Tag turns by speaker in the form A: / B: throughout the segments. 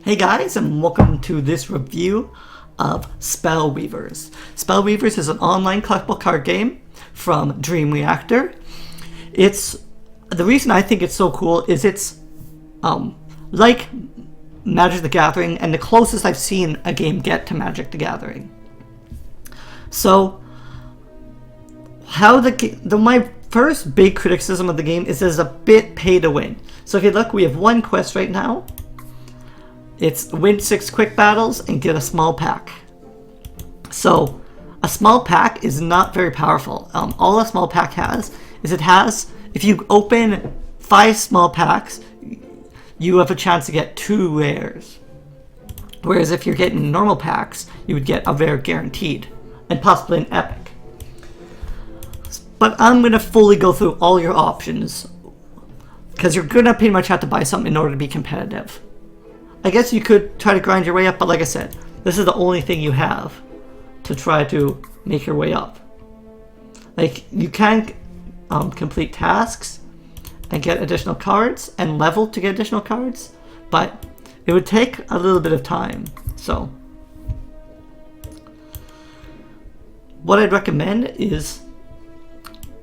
A: Hey guys, and welcome to this review of Spellweavers. Spellweavers is an online collectible card game from Dream Reactor. The reason I think it's so cool is it's like Magic the Gathering, and the closest I've seen a game get to Magic the Gathering. So, my first big criticism of the game is it's a bit pay to win. So if you look, we have one quest right now. It's win 6 quick battles and get a small pack. So a small pack is not very powerful. All a small pack has is if you open 5 small packs, you have a chance to get 2 rares. Whereas if you're getting normal packs, you would get a rare guaranteed and possibly an epic. But I'm going to fully go through all your options because you're going to pretty much have to buy something in order to be competitive. I guess you could try to grind your way up, but like I said, this is the only thing you have to try to make your way up. Like, you can complete tasks and get additional cards and level to get additional cards, but it would take a little bit of time. So what I'd recommend is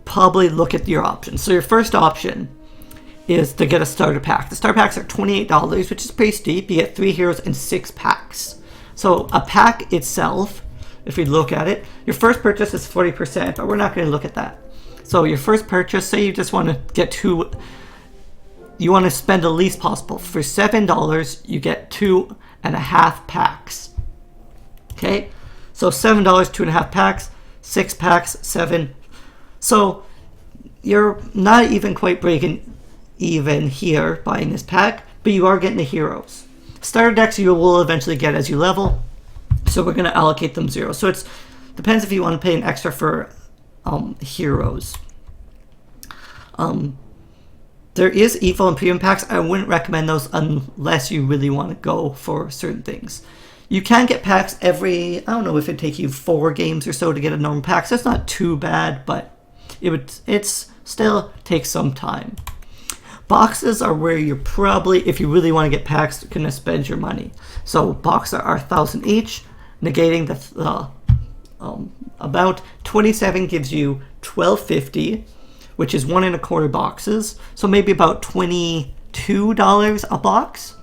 A: probably look at your options. So your first option is to get a starter pack. The starter packs are $28, which is pretty steep. You get 3 heroes and 6 packs. So a pack itself, if we look at it, your first purchase is 40%, but we're not going to look at that. So your first purchase, say you just want to get 2, you want to spend the least possible. For $7, you get 2.5 packs. Okay, so $7, 2.5 packs, 6 packs, 7. So you're not even quite breaking even here buying this pack, but you are getting the heroes. Starter decks you will eventually get as you level, so we're going to allocate them 0. So it depends if you want to pay an extra for heroes. There is EVO and premium packs. I wouldn't recommend those unless you really want to go for certain things. You can get packs every, I don't know if it'd take you 4 games or so to get a normal pack, so it's not too bad, but it's still takes some time. Boxes are where you're probably, if you really want to get packs, going to spend your money. So boxes are 1,000 each, negating about 27 gives you $12.50, which is 1.25 boxes. So maybe about $22 a box.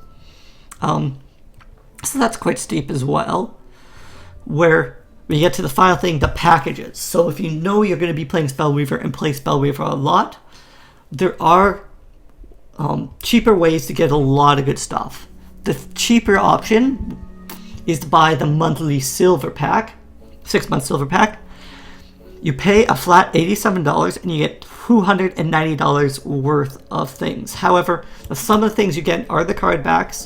A: So that's quite steep as well. Where we get to the final thing, the packages. So if you know you're going to be playing Spellweaver and play Spellweaver a lot, there are cheaper ways to get a lot of good stuff. The cheaper option is to buy the monthly silver pack, 6-month silver pack. You pay a flat $87 and you get $290 worth of things. However, some of the things you get are the card backs,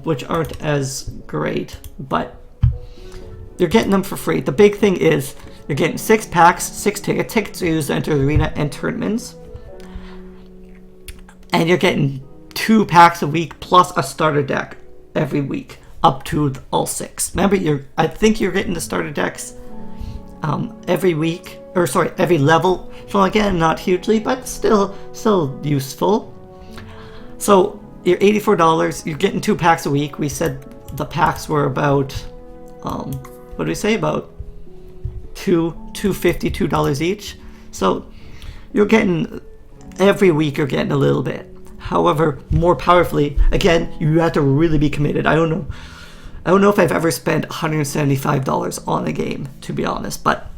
A: which aren't as great, but you're getting them for free. The big thing is you're getting 6 packs, 6 tickets to use to enter the arena and tournaments. And you're getting 2 packs a week plus a starter deck every week, up to all 6. Remember, I think you're getting the starter decks every week, or sorry, every level. So again, not hugely, but still useful. So you're $84. You're getting 2 packs a week. We said the packs were about what did we say, about $2.50, $2 each. So you're getting, every week you're getting a little bit. However, more powerfully, again, you have to really be committed. I don't know if I've ever spent $175 on a game, to be honest, but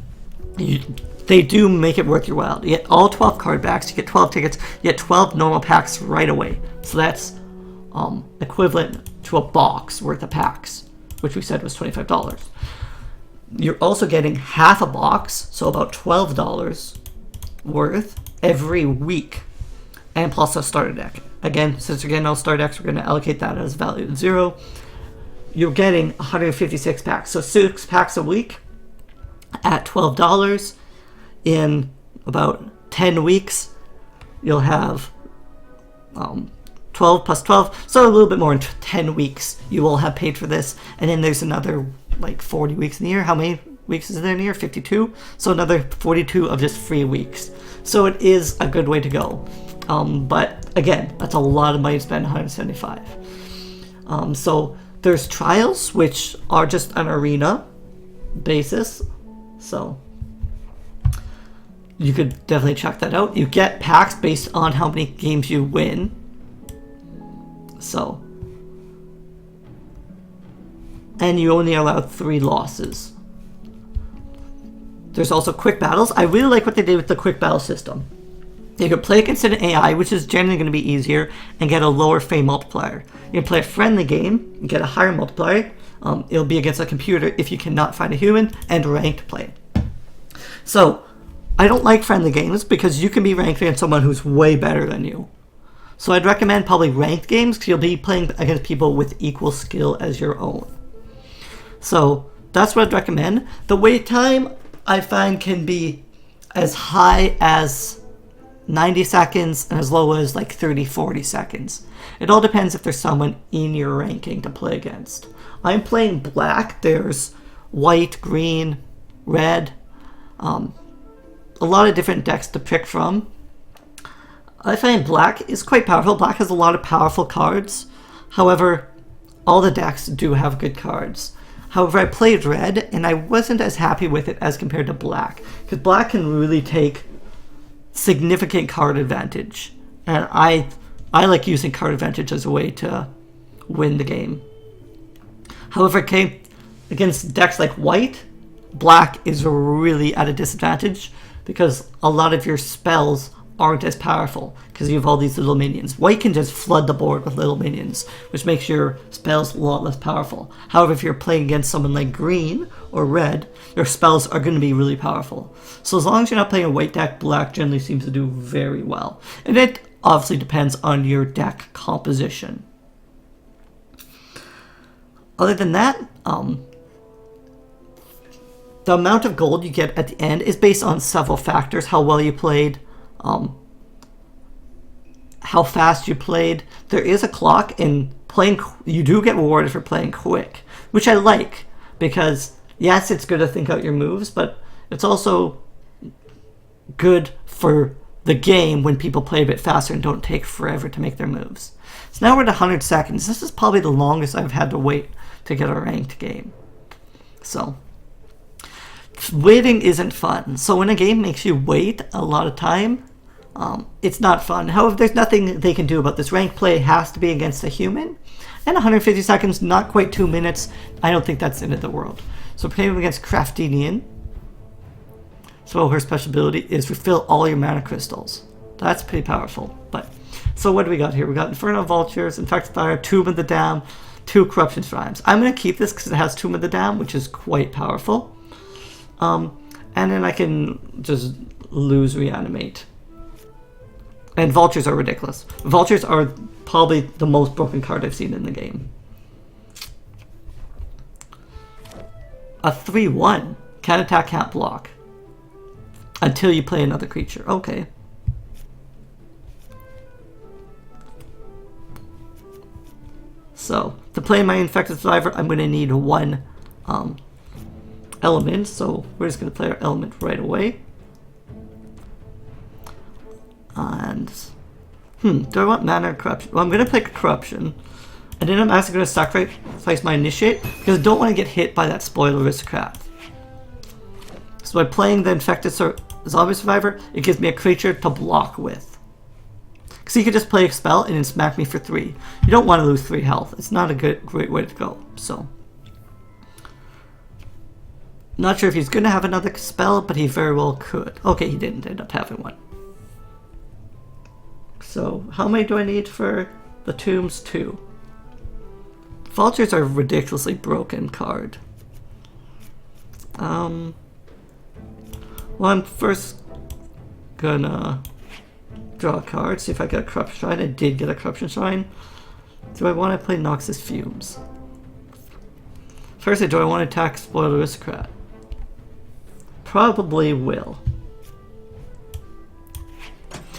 A: they do make it worth your while. You get all 12 card backs, you get 12 tickets, you get 12 normal packs right away. So that's equivalent to a box worth of packs, which we said was $25. You're also getting half a box, so about $12 worth every week, and plus a starter deck. Again, since you're getting all starter decks, we're going to allocate that as value 0. You're getting 156 packs, so 6 packs a week at $12. In about 10 weeks, you'll have 12 plus 12, so a little bit more in 10 weeks you will have paid for this. And then there's another like 40 weeks in the year. How many weeks is there in the year? 52. So another 42 of just free weeks. So it is a good way to go. But again, that's a lot of money to spend, $175. So there's trials, which are just an arena basis. So you could definitely check that out. You get packs based on how many games you win. So, and you only allow 3 losses. There's also quick battles. I really like what they did with the quick battle system. You can play against an AI, which is generally going to be easier, and get a lower fame multiplier. You can play a friendly game and get a higher multiplier. It'll be against a computer if you cannot find a human, and ranked play. So, I don't like friendly games because you can be ranked against someone who's way better than you. So I'd recommend probably ranked games because you'll be playing against people with equal skill as your own. So that's what I'd recommend. The wait time I find can be as high as 90 seconds and as low as like 30-40 seconds. It all depends if there's someone in your ranking to play against. I'm playing black. There's white, green, red, a lot of different decks to pick from. I find black is quite powerful. Black has a lot of powerful cards. However, all the decks do have good cards. However, I played red and I wasn't as happy with it as compared to black, because black can really take significant card advantage, and I like using card advantage as a way to win the game. However, it came against decks like white, black is really at a disadvantage because a lot of your spells aren't as powerful because you have all these little minions. White can just flood the board with little minions, which makes your spells a lot less powerful. However, if you're playing against someone like green or red, your spells are going to be really powerful. So as long as you're not playing a white deck, black generally seems to do very well. And it obviously depends on your deck composition. Other than that, the amount of gold you get at the end is based on several factors. How well you played, how fast you played. There is a clock, and you do get rewarded for playing quick, which I like, because yes, it's good to think out your moves, but it's also good for the game when people play a bit faster and don't take forever to make their moves. So now we're at 100 seconds. This is probably the longest I've had to wait to get a ranked game. So waiting isn't fun. So when a game makes you wait a lot of time, it's not fun. However, there's nothing they can do about this. Ranked play has to be against a human, and 150 seconds, not quite 2 minutes, I don't think that's the end of the world. So playing against Craftinian, so her special ability is refill all your mana crystals. That's pretty powerful. But so what do we got here? We got Infernal Vultures, Infected Fire, Tomb of the Dam, 2 Corruption Shrines. I'm going to keep this because it has Tomb of the Dam, which is quite powerful. And then I can just lose Reanimate. And Vultures are ridiculous. Vultures are probably the most broken card I've seen in the game. A 3/1. Can't attack, can't block. Until you play another creature. Okay. So, to play my Infected Survivor, I'm going to need 1 element. So, we're just going to play our element right away. And, do I want mana or corruption? Well, I'm going to pick corruption. And then I'm actually going to sacrifice my initiate because I don't want to get hit by that spoiled aristocrat. So by playing the Infected Zombie Survivor, it gives me a creature to block with. Because you could just play a spell and then smack me for 3. You don't want to lose 3 health. It's not a great way to go. So, not sure if he's going to have another spell, but he very well could. Okay, he didn't end up having one. So, how many do I need for the tombs? 2. Vultures are a ridiculously broken card. Well, I'm first gonna draw a card, see if I get a Corruption Shrine. I did get a Corruption Shrine. Do I want to play Noxus Fumes? Firstly, do I want to attack Spoiled Aristocrat? Probably will.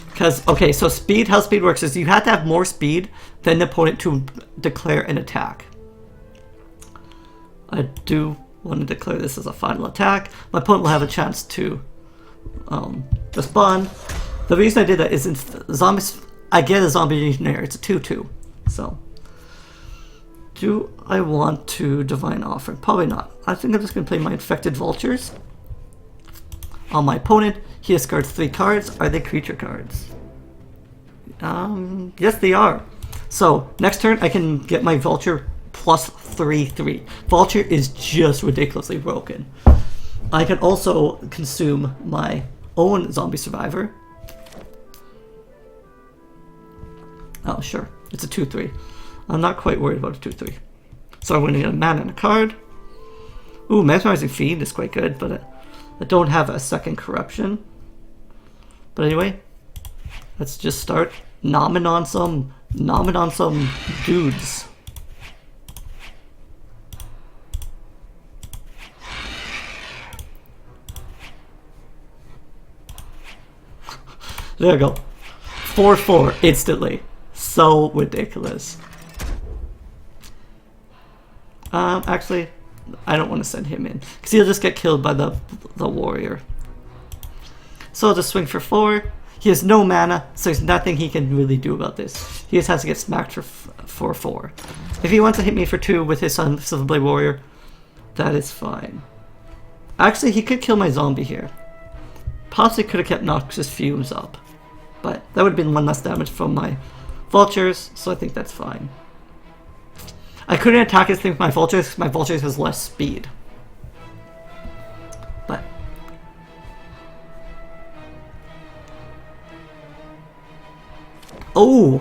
A: Because, okay, so speed, how speed works is you have to have more speed than the opponent to declare an attack. I do want to declare this as a final attack. My opponent will have a chance to respond. The reason I did that is in zombies, I get a zombie engineer. It's a 2/2. So, Do I want to Divine Offering? Probably not. I think I'm just going to play my Infected Vultures. On my opponent, he discards 3 cards. Are they creature cards? Yes, they are. So, next turn, I can get my Vulture plus 3/3. Vulture is just ridiculously broken. I can also consume my own Zombie Survivor. Oh, sure. It's a 2/3. I'm not quite worried about a 2/3. So I'm going to get a mana and a card. Ooh, Mesmerizing Fiend is quite good, but I don't have a second Corruption. But anyway, let's just start nomming on some dudes. There we go. 4/4 instantly. So ridiculous. Actually, I don't want to send him in because he'll just get killed by the warrior. So I'll just swing for 4. He has no mana, so there's nothing he can really do about this. He just has to get smacked for 4. If he wants to hit me for 2 with his Silverblade Warrior, that is fine. Actually, he could kill my zombie here. Possibly could have kept Noxious Fumes up, but that would have been 1 less damage from my vultures, so I think that's fine. I couldn't attack his thing with my vultures because my vultures has less speed. But oh!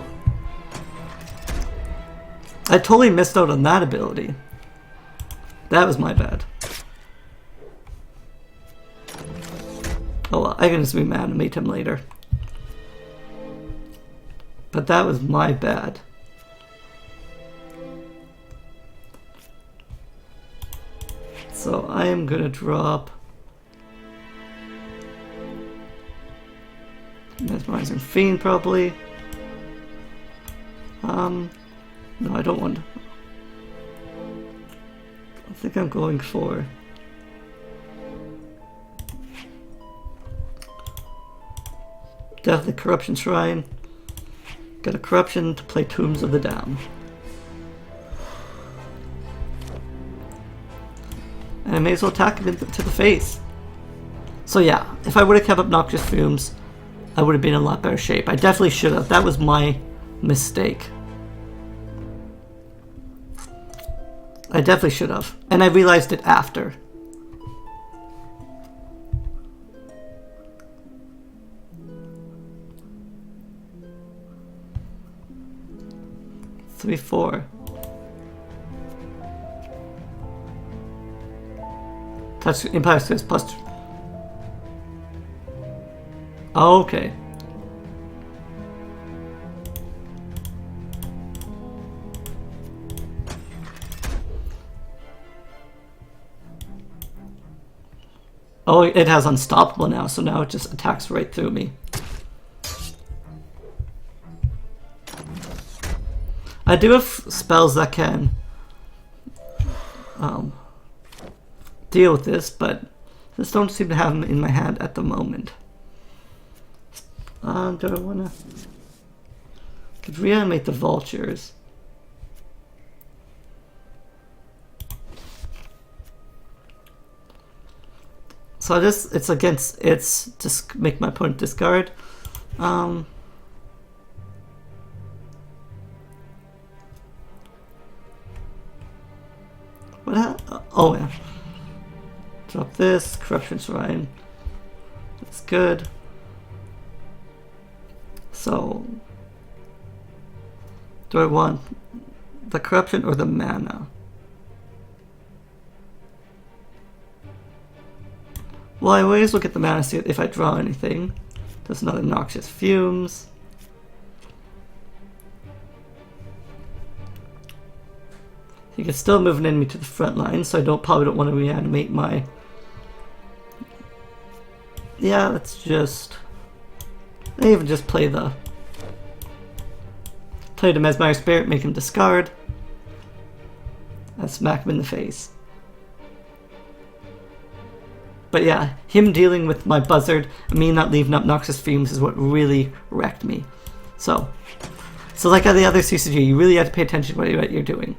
A: I totally missed out on that ability. That was my bad. Oh well, I can just be mad and meet him later. But that was my bad. So I am gonna drop Mesmerizing Fiend probably. No, I don't want. I think I'm going for definitely Corruption Shrine. Got a Corruption to play Tombs of the Damned. And I may as well attack him to the face. So yeah, if I would have kept up Noxious Fumes, I would have been in a lot better shape. I definitely should have. That was my mistake. I definitely should have. And I realized it after. Three, 4. Touch Empire Skills plus. Okay. Oh, it has Unstoppable now, so now it just attacks right through me. I do have spells that can deal with this, but just don't seem to have them in my hand at the moment. Do I wanna? Could reanimate the vultures. So it's just make my opponent discard. Oh yeah. Drop this, Corruption Shrine. That's good. So, do I want the Corruption or the mana? Well, I always look at the mana, see if I draw anything. There's another Noxious Fumes. You can still move an enemy to the front line, so I probably don't want to reanimate my. Yeah, let's just. I even just play the Mesmerized Spirit, make him discard, and smack him in the face. But yeah, him dealing with my Buzzard and me not leaving up Noxious Fumes is what really wrecked me. So like the other CCG, you really have to pay attention to what you're doing.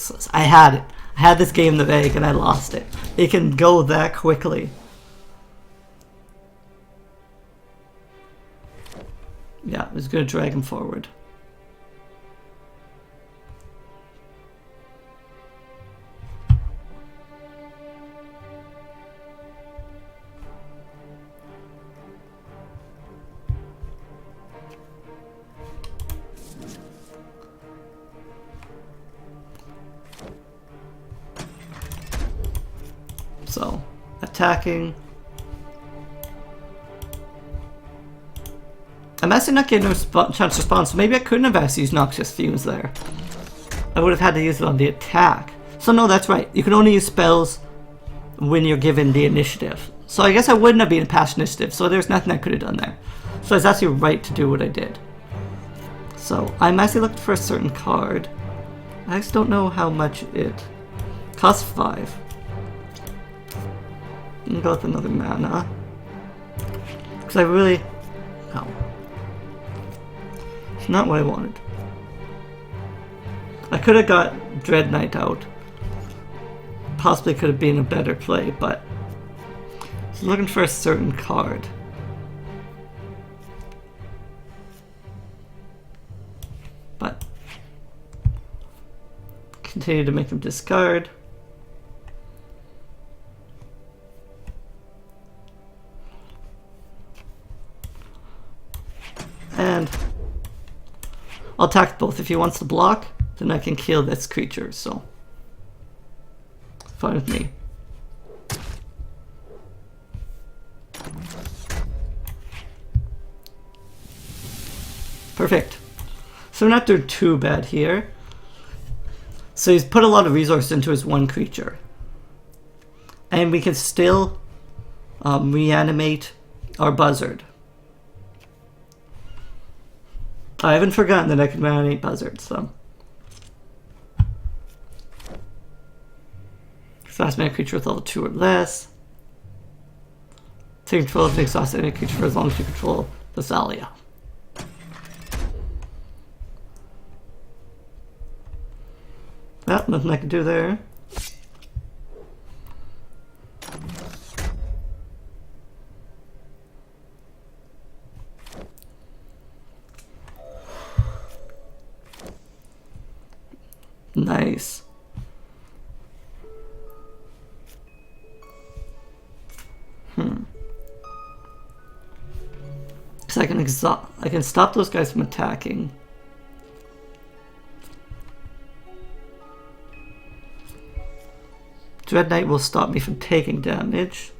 A: useless. I had it. I had this game in the bag and I lost it. It can go that quickly. Yeah, I was going to drag him forward. So, attacking. I'm actually not getting a chance to respond, so maybe I couldn't have actually used Noxious Fumes there. I would have had to use it on the attack. So no, that's right. You can only use spells when you're given the initiative. So I guess I wouldn't have been past initiative, so there's nothing I could have done there. So it's actually right to do what I did. So I'm actually looking for a certain card. I just don't know how much it costs. 5. I'm gonna go with another mana. Because I really... No. It's not what I wanted. I could have got Dread Knight out. Possibly could have been a better play, but... I was looking for a certain card. But... continue to make him discard. And I'll attack both. If he wants to block, then I can kill this creature, so fine with me. Perfect. So we're not doing too bad here. So he's put a lot of resources into his one creature. And we can still reanimate our buzzard. I haven't forgotten that I can reanimate buzzards, so. Exhaust mana creature with level 2 or less. Take control of the exhaust enemy creature for as long as you control the Thalia. Well, nothing I can do there. Nice. So I can stop those guys from attacking. Dread Knight will stop me from taking damage.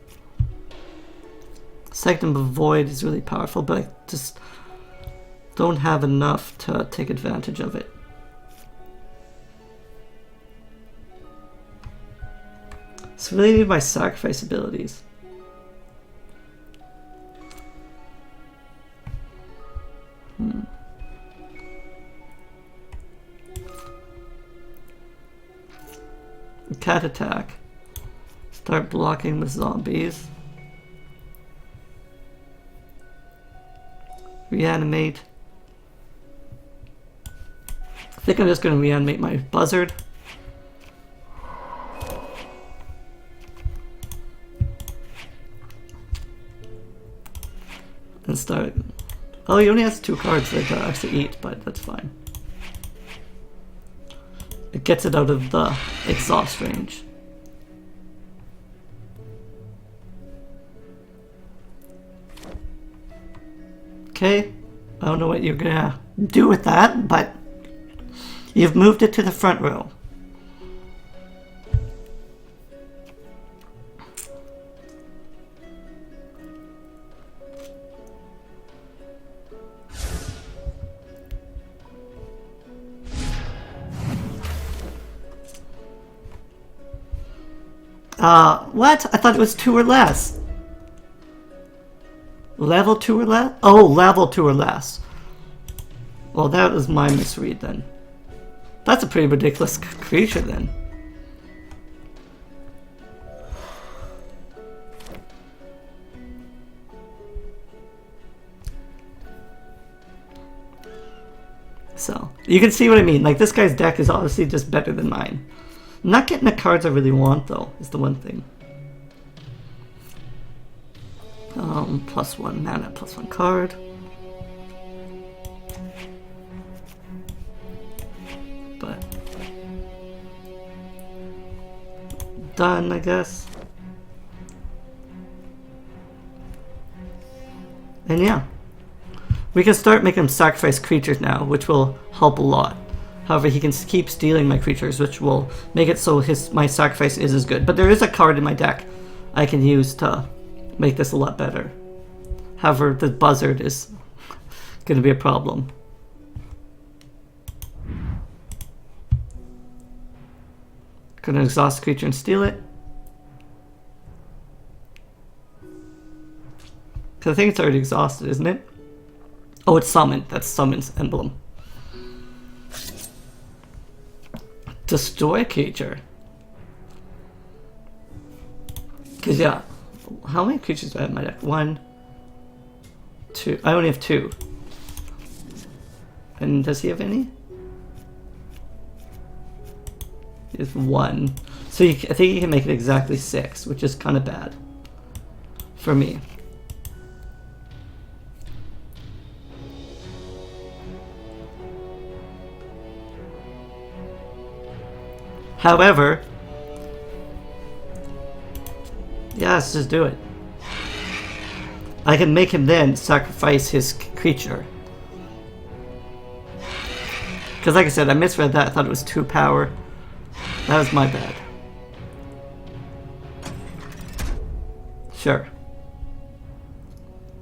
A: Second of Void is really powerful, but I just don't have enough to take advantage of it. So really need my sacrifice abilities. Cat attack. Start blocking with zombies. Reanimate. I think I'm just going to reanimate my buzzard. And start. Oh, he only has 2 cards that I actually eat, but that's fine. It gets it out of the exhaust range. Okay, I don't know what you're gonna do with that, but you've moved it to the front row. What? I thought it was 2 or less. Level 2 or less? Oh, level 2 or less. Well, that was my misread then. That's a pretty ridiculous creature then. So, you can see what I mean. Like, this guy's deck is obviously just better than mine. Not getting the cards I really want, though, is the one thing. +1 mana, +1 card. But done, I guess. And yeah, we can start making him sacrifice creatures now, which will help a lot. However, he can keep stealing my creatures, which will make it so my sacrifice is as good. But there is a card in my deck I can use to make this a lot better. However, the buzzard is going to be a problem. Gonna exhaust the creature and steal it. Because I think it's already exhausted, isn't it? Oh, it's summoned. That's summon's emblem. Destroy a creature. Because, yeah. How many creatures do I have in my deck? 1, 2. I only have 2. And does he have any? He has 1. So I think you can make it exactly 6, which is kind of bad. For me. However, yeah, let's just do it. I can make him then sacrifice his creature. Because like I said, I misread that. I thought it was 2 power. That was my bad. Sure.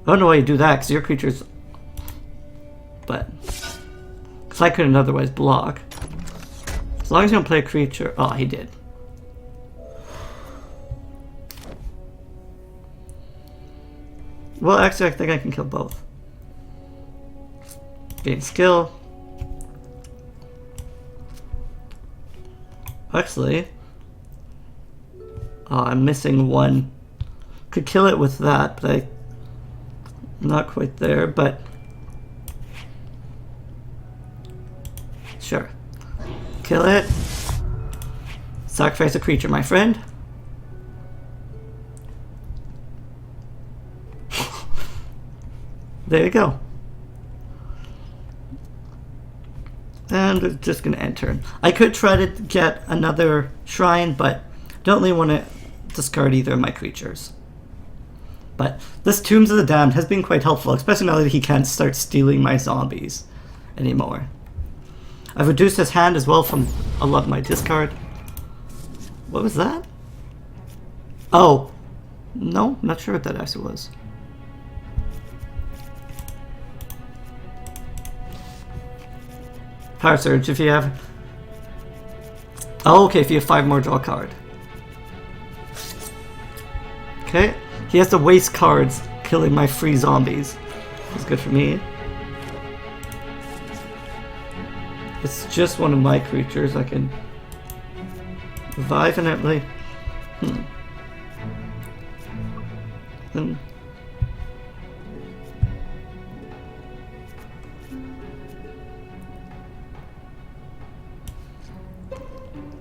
A: I don't know why you do that, because your creature's... But... Because I couldn't otherwise block. As long as you don't play a creature... Oh, he did. Well, actually, I think I can kill both. Gain skill. Actually... Oh, I'm missing 1. Could kill it with that, but I'm not quite there, but... Sure. Kill it. Sacrifice a creature, my friend. There you go. And we're just going to end turn. I could try to get another shrine, but don't really want to discard either of my creatures. But this Tombs of the Damned has been quite helpful, especially now that he can't start stealing my zombies anymore. I've reduced his hand as well from a lot of my discard. What was that? Oh. No, not sure what that actually was. Power Surge, if you have... Oh, okay, if you have 5 more, draw a card. Okay. He has to waste cards killing my free zombies. That's good for me. It's just one of my creatures. I can revive infinitely.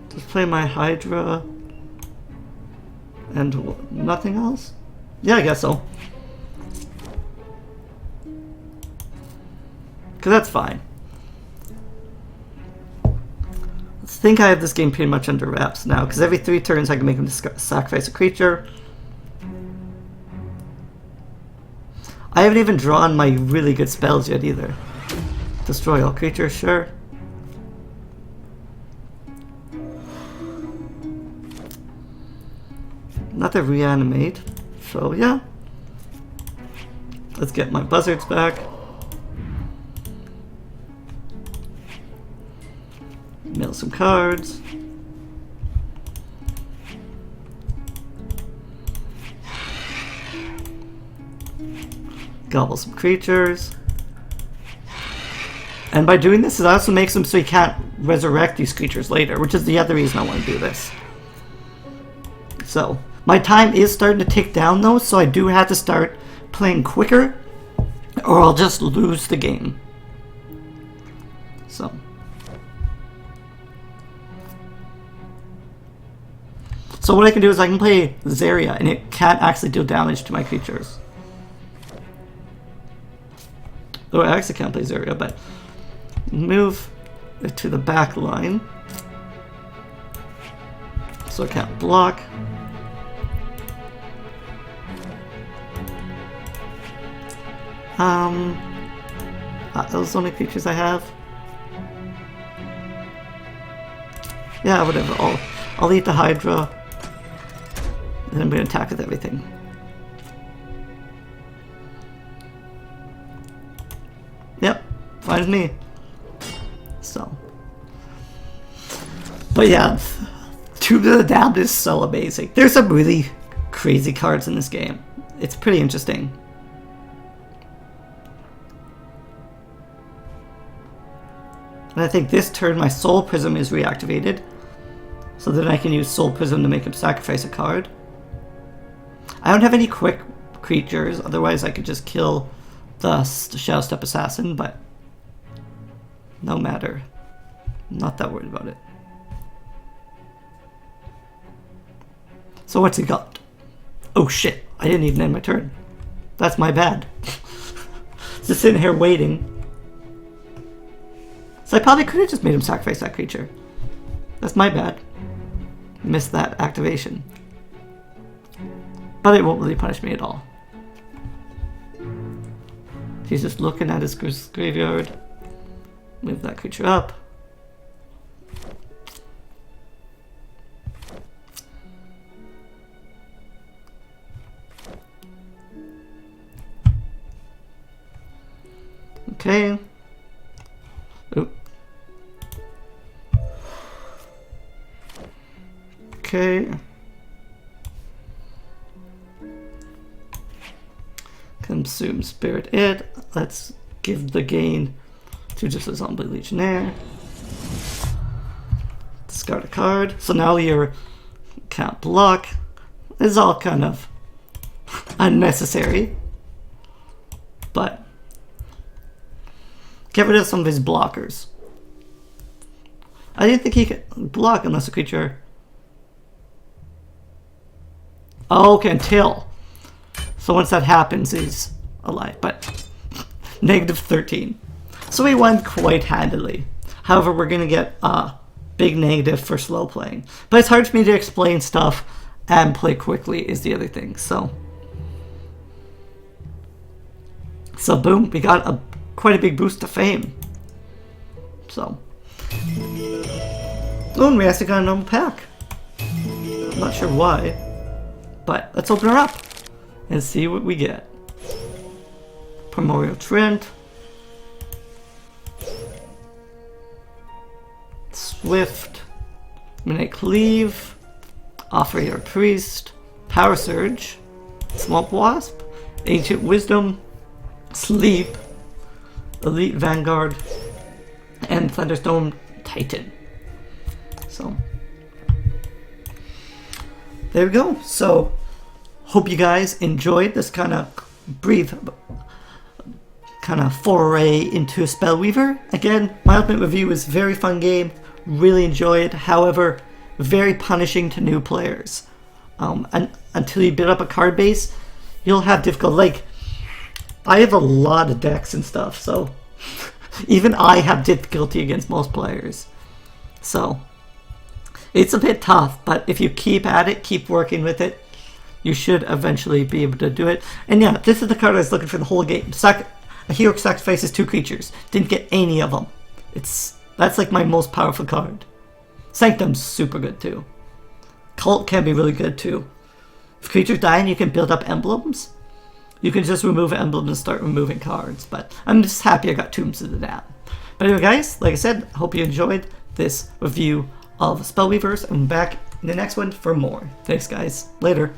A: Just play my Hydra and nothing else? Yeah, I guess so. Because that's fine. I think I have this game pretty much under wraps now, because every 3 turns I can make him sacrifice a creature. I haven't even drawn my really good spells yet either. Destroy all creatures, sure. Not to reanimate, so yeah. Let's get my buzzards back. Mill some cards. Gobble some creatures. And by doing this, it also makes them so you can't resurrect these creatures later, which is the other reason I want to do this. So, my time is starting to tick down though, so I do have to start playing quicker, or I'll just lose the game. So what I can do is I can play Zarya, and it can't actually deal damage to my creatures. Oh, I actually can't play Zarya, but move it to the back line. So I can't block. Those are the only creatures I have. Yeah, whatever. I'll eat the Hydra. And I'm going to attack with everything. Yep, fine with me. So. But yeah, Tomb of the Damned is so amazing. There's some really crazy cards in this game. It's pretty interesting. And I think this turn my Soul Prism is reactivated. So then I can use Soul Prism to make him sacrifice a card. I don't have any quick creatures, otherwise I could just kill the Shadow Step Assassin, but no matter. I'm not that worried about it. So what's he got? Oh shit, I didn't even end my turn. That's my bad. Just sitting here waiting. So I probably could have just made him sacrifice that creature. That's my bad. Missed that activation. But it won't really punish me at all. He's just looking at his graveyard. Move that creature up. Okay. Oop. Okay. Consume Spirit It. Let's give the gain to just a Zombie Legionnaire. Discard a card. So now you can't block. It's all kind of unnecessary. But get rid of some of his blockers. I didn't think he could block unless a creature... Oh, can kill. So once that happens, he's alive. But negative 13. So we won quite handily. However, we're going to get a big negative for slow playing. But it's hard for me to explain stuff and play quickly is the other thing. So boom, we got quite a big boost to fame. So. Oh, and we actually got a normal pack. I'm not sure why. But let's open her up and see what we get. Primordial Trent. Swift. Midnight Cleave. Operator Priest. Power Surge. Swamp Wasp. Ancient Wisdom. Sleep. Elite Vanguard. And Thunderstone Titan. So there we go. So hope you guys enjoyed this kind of brief foray into Spellweaver. Again, my ultimate review is a very fun game, really enjoy it. However, very punishing to new players. And until you build up a card base, you'll have difficulty. Like, I have a lot of decks and stuff, so even I have difficulty against most players. So it's a bit tough, but if you keep at it, keep working with it, you should eventually be able to do it. And yeah, this is the card I was looking for the whole game. A hero sacrifices 2 creatures. Didn't get any of them. That's like my most powerful card. Sanctum's super good too. Cult can be really good too. If creatures die and you can build up emblems, you can just remove emblems and start removing cards. But I'm just happy I got Tombs of the Damned. But anyway guys, like I said, I hope you enjoyed this review of Spellweavers. I'm back in the next one for more. Thanks guys. Later.